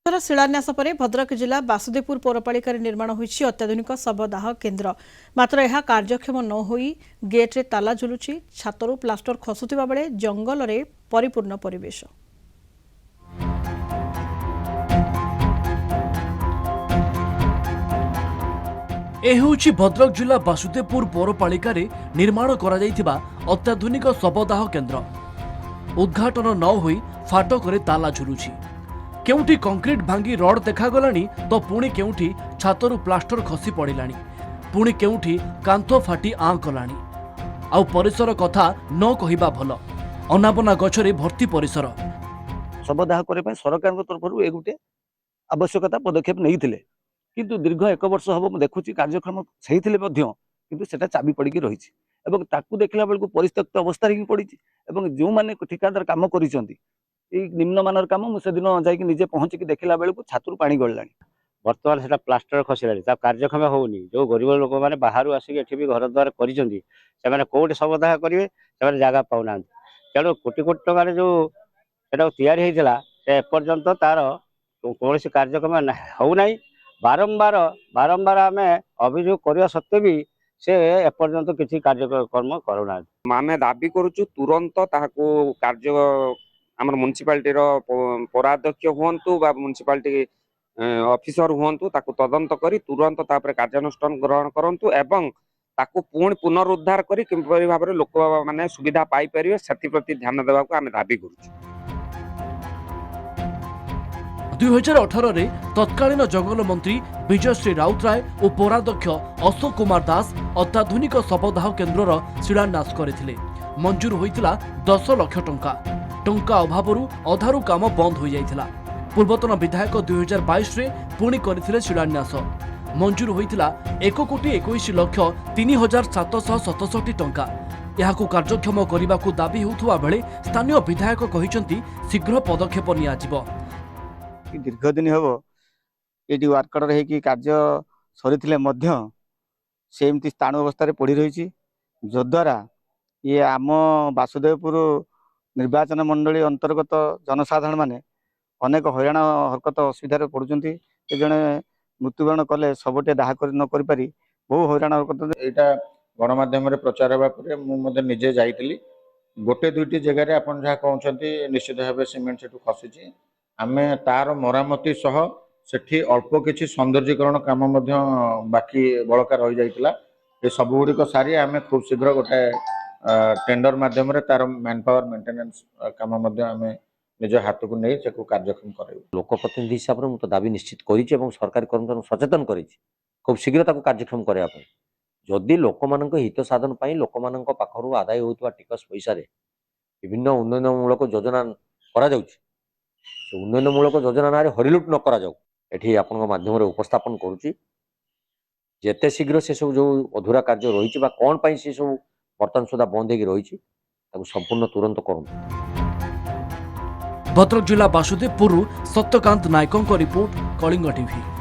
शिलान्यास पर भद्रक जिला बासुदेवपुर पौरपालिका निर्माण होइछि अत्याधुनिक शवदाह केन्द्र। मात्र यह कार्यक्षम न होई गेट्रे ताला झुलुछि, छातरू प्लास्टर खसुथिबा बेले जंगल रे परिपूर्ण परिवेश। ए होउछि भद्रक जिला बासुदेवपुर पौरपालिका निर्माण करा जायथिबा अत्याधुनिक शवदाह केन्द्र। उद्घाटन न होई फाटकरे ताला झुलुछि। केउठी कंक्रीट भांगी रड देखागलानी तो पुणी केउठी छातरू प्लास्टर खसी पड़िलानी, पुणी केउठी कांथ फाटी आं कलानी। आउ परिसर कथा न कहिबा भल, अनाबना गछरे भर्ती परिसर। शवदाह करने सरकार तरफ ए गोटे आवश्यकता पदक्षेप नहीं, किंतु दीर्घ 1 वर्ष हम देखुची कार्यक्रम सही किंतु सेटा चाबी पड़ी रही देखला बेलू परित्यक्त अवस्था ही पड़ी। जो मैंने ठिकादार काम कर निम्नमान कम मुझे दिन जाके पहुँचिक देखला बेलू छातरू पानी गला। बर्तमान से प्लास्टर खसला कार्यक्षम होनी। जो गरीब लोक मैंने बाहर आसिक भी घर द्वार कर कौटे शवदाह करेंगे से जगह पाऊना। तेणु कोटी कोटी टकर जो या एपर्यंत तार कौन कार्यक्रम होना। बारंबार बारंबार आम अभियोग करने सत्वे भी से एपर्यंत किसी कार्यक्रम करूना। आम दाबी करुचु तुरंत कार्य आम म्युनिसिपालिटी पौराध्यक्ष हूँ म्युनिसिपालिटी ऑफिसर हूँ तदंत करी तुरंत कार्यानुष्ठान ग्रहण करंतु एवं ताकू पुणी पुनरुद्धार करी किपरि भाव में लोक माने सुविधा पाई परिवे सेति प्रति ध्यान देवा को आम दाबी करुचु। 2018 रे तत्कालीन जंगल मंत्री विजयश्री राउतराय और पौराध्यक्ष अशोक कुमार दास अत्याधुनिक शवदाह केन्द्रर शिलान्यास करथिले। मंजूर होइतिला 10 लाख टंका अभावरू अधारू काम बंद हो जाइतिला। पूर्वतन विधायक 2022 रे पुणी करथिले शिलान्यास। मंजूर होइतिला 1,21,03,767 टंका। यहाकू कार्यक्षम करने दाबी होउथुवा बेले स्थानीय विधायक कहिसंती शीघ्र पदक्षेप नियाजिबो। दीर्घ दिन हम ये वार्कड़ है कार्य सरी सेमती स्थाणु अवस्था पड़ी रही, जद्वारा ये आम बासुदेवपुर निर्वाचन मंडली अंतर्गत जनसाधारण माने अनेक हैरान हरकत असुविधा पड़ुंट। जड़े मृत्युवरण कले सबटे दाह न करी बहु हैरान हरकत। यहाँ गणमाध्यम प्रचार होगा मुझे निजे जाइली गोटे दुईटी जगह आप कहते निश्चित भाव सीमेंट से खसी आम तार मरामती सह सेठी अल्प किसी सौंदर्यीकरण काम बाकी बड़का रही जाइतिला। ये सब गुड़िक सारी आम खूब शीघ्र गोटे टेंडर माध्यम तार मैन पावर मेंटेनेंस काम आम निज हाथ को नहीं से कार्यक्षम कर लोकप्रतिनिधि हिसाब से मुझे दाबी निश्चित करी सरकारी कर्मचारी सचेतन करी खूब शीघ्र कार्यक्षम करने जदि लोक मान हित साधन लोक मान पाखर आदाय होता टिकस पैसा विभिन्न उन्नयनमूलक योजना करा उन्नयनमूलक योजना ना हरिलुट न करा जाऊ एठी आपन माध्यम उपस्थापन करुच्ची। जेते शीघ्र से सब जो अधूरा कार्य रही कौन पाई से सब बर्तमान सुधा बंद हो रही संपूर्ण तुरंत करूँ। भद्रक जिला बासुदेवपुर सत्यकांत नायकों रिपोर्ट, कलिंग टीवी।